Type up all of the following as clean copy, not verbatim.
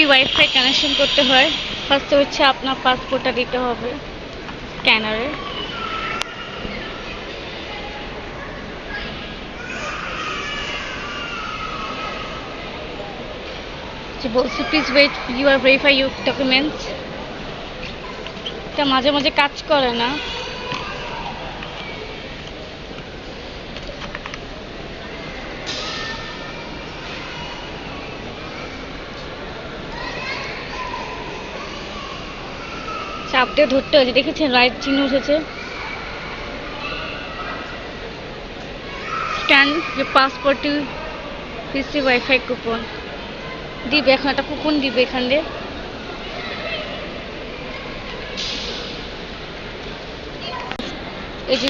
Free wifi connection করতে হয়। ফার্স্টে হচ্ছে আপনার পাসপোর্টটা দিতে হবে স্ক্যানারে। বলছি please wait you are verify your documents. এটা মাঝে মাঝে কাজ করে না। চাপ দিয়ে ধরতে হয়েছে, দেখেছেন রাইট চিহ্ন উঠেছে। স্ক্যান যে passport to PC wifi coupon দিবে, এখন একটা কুপন দিবে এখান দিয়ে। এই যে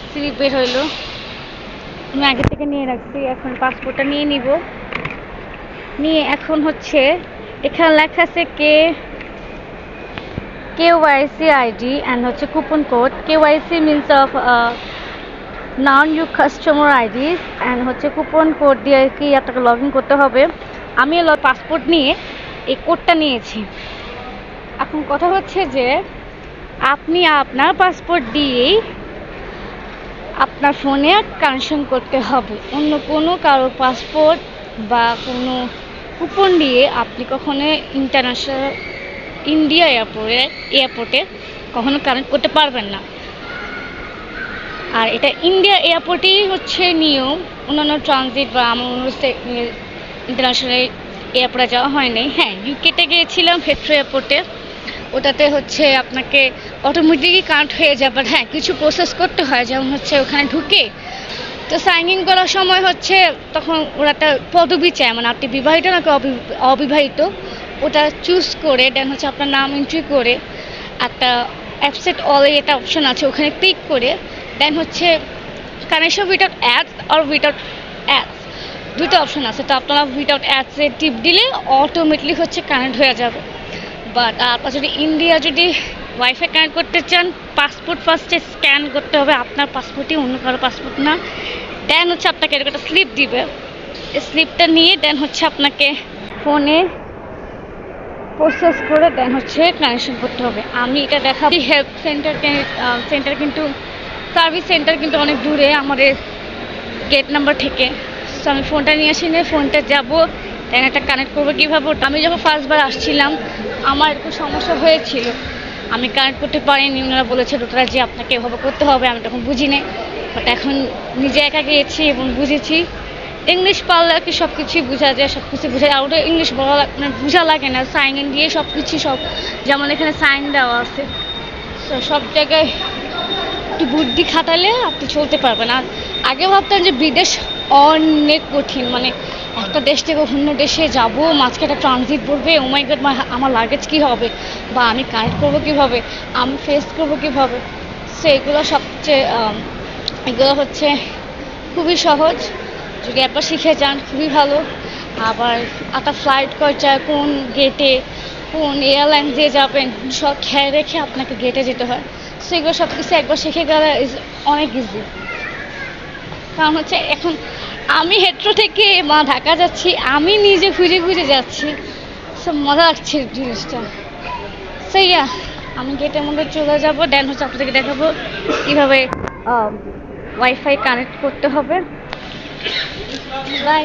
স্লিপ বের হইলো, আমি আগে থেকে নিয়ে রাখছি। এখন পাসপোর্টটা নিয়ে নিব, নিয়ে এখন হচ্ছে এখানে লেখা আছে KYC ID and হচ্ছে coupon code. KYC means of non you customer IDs and হচ্ছে কুপন কোড দিয়ে কি আপনাকে লগ ইন করতে হবে। আমি পাসপোর্ট নিয়ে এই কোডটা নিয়েছি। এখন কথা হচ্ছে যে আপনি আপনার পাসপোর্ট দিয়েই আপনার ফোনে কানেকশন করতে হবে। অন্য কোনো কারো পাসপোর্ট বা কোনো কুপন দিয়ে আপনি কখনো ইন্টারন্যাশনাল ইন্ডিয়া এয়ারপোর্টে কখনো কানেক্ট করতে পারবেন না। আর এটা ইন্ডিয়া এয়ারপোর্টেই হচ্ছে নিয়ম, অন্যান্য ট্রানজিট বা আমার ইন্টারন্যাশনাল এয়ারপোর্টে যাওয়া হয় নাই। হ্যাঁ, ইউকেতে গিয়েছিলাম হেথ্রো এয়ারপোর্টে, ওটাতে হচ্ছে আপনাকে অটোমেটিকই কানেক্ট হয়ে যায়। বাট হ্যাঁ, কিছু প্রসেস করতে হয়, যেমন হচ্ছে ওখানে ঢুকে তো সাইন ইন করার সময় হচ্ছে তখন ওরা একটা পদবি চায়, মানে আপনি বিবাহিত নাকি অবিবাহিত ওটা চুজ করে দেন হচ্ছে আপনার নাম এন্ট্রি করে একটা অ্যাপসেট অল এটা অপশন আছে, ওখানে ক্লিক করে দেন হচ্ছে কানেকশন উইথাউট অ্যাডস আর উইথাউট অ্যাডস দুটো অপশন আছে। তো আপনারা উইথাউট অ্যাডসে টিপ দিলে অটোমেটিকলি হচ্ছে কানেক্ট হয়ে যাবে। বাট আপনার যদি ইন্ডিয়া যদি ওয়াইফাই কানেক্ট করতে চান, পাসপোর্ট ফার্স্টে স্ক্যান করতে হবে, আপনার পাসপোর্টই, অন্য কারো পাসপোর্ট না। দেন হচ্ছে আপনাকে এরকম একটা স্লিপ দিবে, এই স্লিপটা নিয়ে দেন হচ্ছে আপনাকে ফোনে প্রসেস করে দেন হচ্ছে কানেকশন করতে হবে। আমি এটা দেখাবো। হেল্প সেন্টার কিন্তু সার্ভিস সেন্টার কিন্তু অনেক দূরে আমাদের গেট নাম্বার থেকে। সো আমি ফোনটা নিয়ে আসি, নিয়ে ফোনটা যাবো, দেন একটা কানেক্ট করবো কীভাবে। আমি যখন ফার্স্টবার আসছিলাম আমার একটু সমস্যা হয়েছিল, আমি কানেক্ট করতে পারিনি। ওনারা বলেছে ওটা যে আপনাকে এভাবে করতে হবে, আমি তখন বুঝি নাই। বাট এখন নিজে একা গিয়েছি এবং বুঝেছি। ইংলিশ পারলে আর কি সব কিছুই বোঝা যায়, সব কিছু বোঝা যায়। আর ওটা ইংলিশ বলা মানে বোঝা লাগে না, সাইন ইন দিয়ে সব কিছু, সব যেমন এখানে সাইন দেওয়া আছে। তো সব জায়গায় একটু বুদ্ধি খাটালে আপনি চলতে পারবেন। আর আগে ভাবতাম যে বিদেশ অনেক কঠিন, মানে একটা দেশ থেকে অন্য দেশে যাবো, মাঝখানে ট্রানজিট পড়বে, ও মাই গড আমার লাগেজ কী হবে, বা আমি কানেক্ট করবো কীভাবে, আমি ফেস করবো কীভাবে। সো এগুলো সবচেয়ে এগুলো হচ্ছে খুবই সহজ, যদি একবার শিখে যান খুবই ভালো। আবার একটা ফ্লাইট কয়টা, কোন গেটে, কোন এয়ারলাইন দিয়ে যাবেন, সব খেয়াল রেখে আপনাকে গেটে যেতে হয়। সেগুলো সব কিছু একবার শিখে গেলে অনেক ইজি। কারণ হচ্ছে এখন আমি হেথ্রো থেকে ঢাকা যাচ্ছি, আমি নিজে খুঁজে খুঁজে যাচ্ছি, সব মজা লাগছে জিনিসটা। সেইয়া আমি গেটের মধ্যে চলে যাবো, দেন হচ্ছে আপনাদেরকে দেখাবো কীভাবে ওয়াইফাই কানেক্ট করতে হবে। বাই।